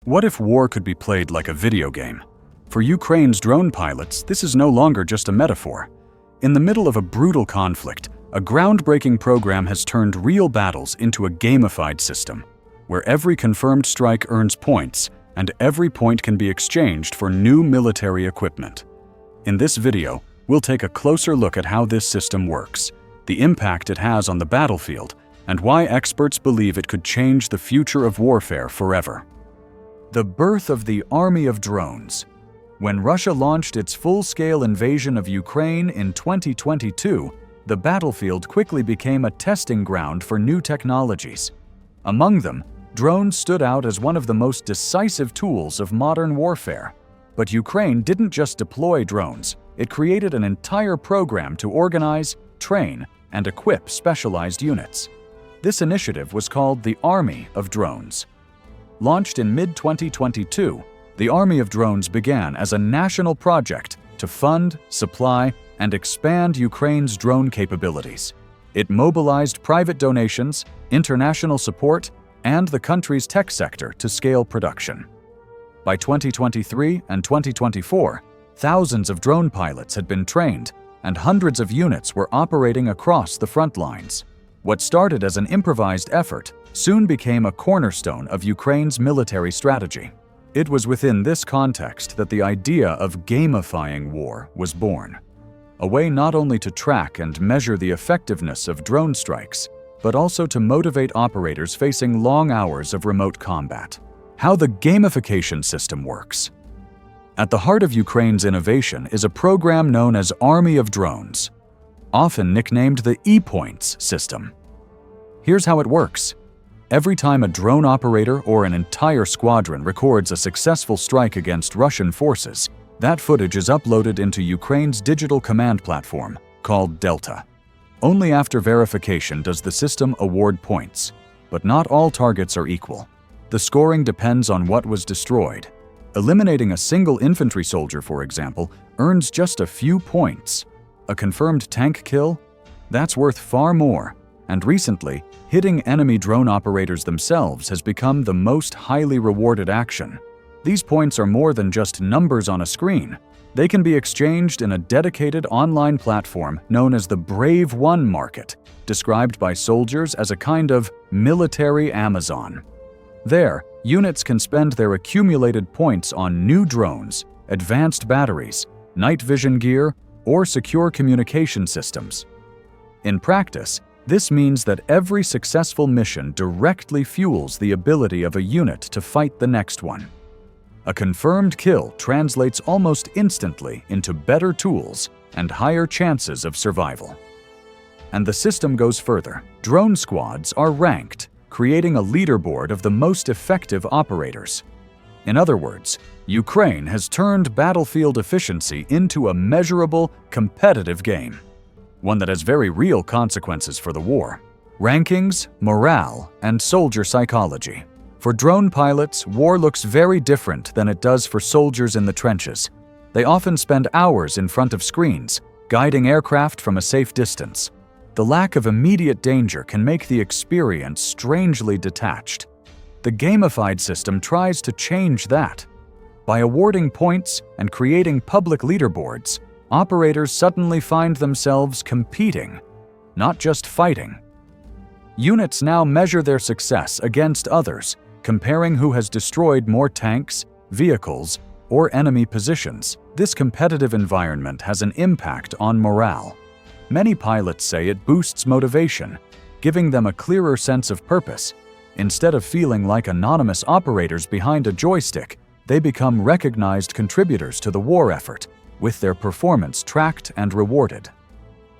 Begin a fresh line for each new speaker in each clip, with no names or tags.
What if war could be played like a video game? For Ukraine's drone pilots, this is no longer just a metaphor. In the middle of a brutal conflict, a groundbreaking program has turned real battles into a gamified system, where every confirmed strike earns points, and every point can be exchanged for new military equipment. In this video, we'll take a closer look at how this system works, the impact it has on the battlefield, and why experts believe it could change the future of warfare forever. The birth of the Army of Drones. When Russia launched its full-scale invasion of Ukraine in 2022, the battlefield quickly became a testing ground for new technologies. Among them, drones stood out as one of the most decisive tools of modern warfare. But Ukraine didn't just deploy drones, it created an entire program to organize, train, and equip specialized units. This initiative was called the Army of Drones. Launched in mid-2022, the Army of Drones began as a national project to fund, supply, and expand Ukraine's drone capabilities. It mobilized private donations, international support, and the country's tech sector to scale production. By 2023 and 2024, thousands of drone pilots had been trained, and hundreds of units were operating across the front lines. What started as an improvised effort soon became a cornerstone of Ukraine's military strategy. It was within this context that the idea of gamifying war was born, a way not only to track and measure the effectiveness of drone strikes, but also to motivate operators facing long hours of remote combat. How the gamification system works. At the heart of Ukraine's innovation is a program known as Army of Drones, often nicknamed the E-Points system. Here's how it works. Every time a drone operator or an entire squadron records a successful strike against Russian forces, that footage is uploaded into Ukraine's digital command platform, called Delta. Only after verification does the system award points, but not all targets are equal. The scoring depends on what was destroyed. Eliminating a single infantry soldier, for example, earns just a few points. A confirmed tank kill? That's worth far more. And recently, hitting enemy drone operators themselves has become the most highly rewarded action. These points are more than just numbers on a screen. They can be exchanged in a dedicated online platform known as the Brave One Market, described by soldiers as a kind of military Amazon. There, units can spend their accumulated points on new drones, advanced batteries, night vision gear, or secure communication systems. In practice, this means that every successful mission directly fuels the ability of a unit to fight the next one. A confirmed kill translates almost instantly into better tools and higher chances of survival. And the system goes further. Drone squads are ranked, creating a leaderboard of the most effective operators. In other words, Ukraine has turned battlefield efficiency into a measurable, competitive game, one that has very real consequences for the war. Rankings, morale, and soldier psychology. For drone pilots, war looks very different than it does for soldiers in the trenches. They often spend hours in front of screens, guiding aircraft from a safe distance. The lack of immediate danger can make the experience strangely detached. The gamified system tries to change that. By awarding points and creating public leaderboards, operators suddenly find themselves competing, not just fighting. Units now measure their success against others, comparing who has destroyed more tanks, vehicles, or enemy positions. This competitive environment has an impact on morale. Many pilots say it boosts motivation, giving them a clearer sense of purpose. Instead of feeling like anonymous operators behind a joystick, they become recognized contributors to the war effort, with their performance tracked and rewarded.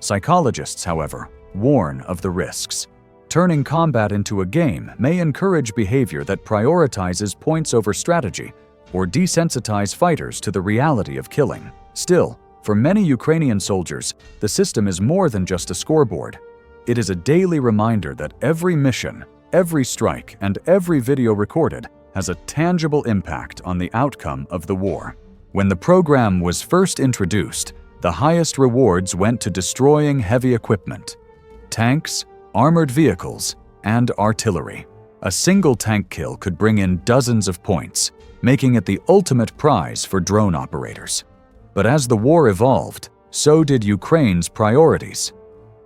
Psychologists, however, warn of the risks. Turning combat into a game may encourage behavior that prioritizes points over strategy, or desensitize fighters to the reality of killing. Still, for many Ukrainian soldiers, the system is more than just a scoreboard. It is a daily reminder that every mission, every strike, and every video recorded has a tangible impact on the outcome of the war. When the program was first introduced, the highest rewards went to destroying heavy equipment, tanks, armored vehicles, and artillery. A single tank kill could bring in dozens of points, making it the ultimate prize for drone operators. But as the war evolved, so did Ukraine's priorities.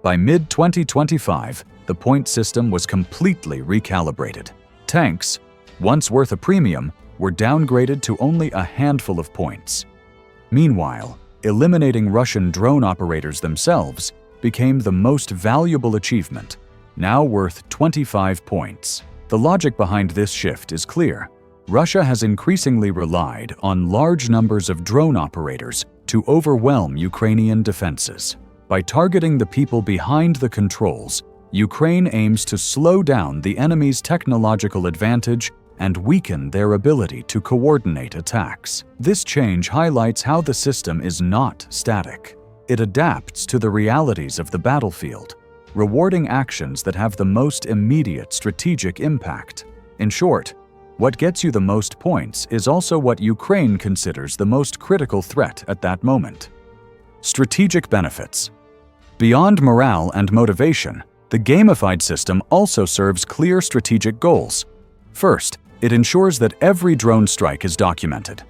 By mid-2025, the point system was completely recalibrated. Tanks, once worth a premium, were downgraded to only a handful of points. Meanwhile, eliminating Russian drone operators themselves became the most valuable achievement, now worth 25 points. The logic behind this shift is clear. Russia has increasingly relied on large numbers of drone operators to overwhelm Ukrainian defenses. By targeting the people behind the controls, Ukraine aims to slow down the enemy's technological advantage and weaken their ability to coordinate attacks. This change highlights how the system is not static. It adapts to the realities of the battlefield, rewarding actions that have the most immediate strategic impact. In short, what gets you the most points is also what Ukraine considers the most critical threat at that moment. Strategic benefits. Beyond morale and motivation, the gamified system also serves clear strategic goals. First, it ensures that every drone strike is documented.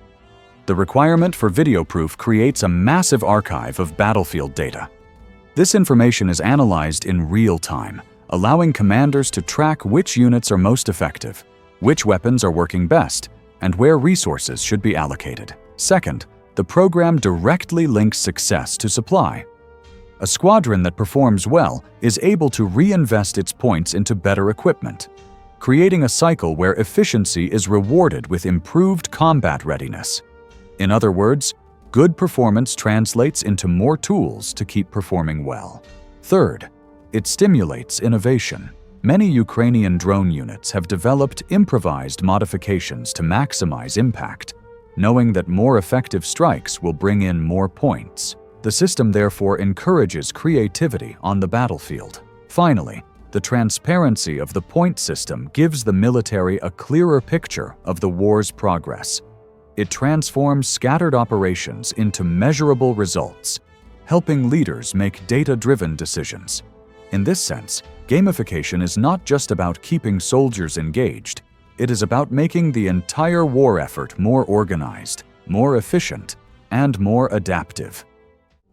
The requirement for video proof creates a massive archive of battlefield data. This information is analyzed in real time, allowing commanders to track which units are most effective, which weapons are working best, and where resources should be allocated. Second, the program directly links success to supply. A squadron that performs well is able to reinvest its points into better equipment, creating a cycle where efficiency is rewarded with improved combat readiness. In other words, good performance translates into more tools to keep performing well. Third, it stimulates innovation. Many Ukrainian drone units have developed improvised modifications to maximize impact, knowing that more effective strikes will bring in more points. The system therefore encourages creativity on the battlefield. Finally, the transparency of the point system gives the military a clearer picture of the war's progress. It transforms scattered operations into measurable results, helping leaders make data-driven decisions. In this sense, gamification is not just about keeping soldiers engaged. It is about making the entire war effort more organized, more efficient, and more adaptive.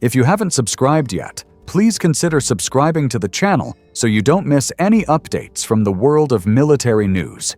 If you haven't subscribed yet, please consider subscribing to the channel so you don't miss any updates from the world of military news.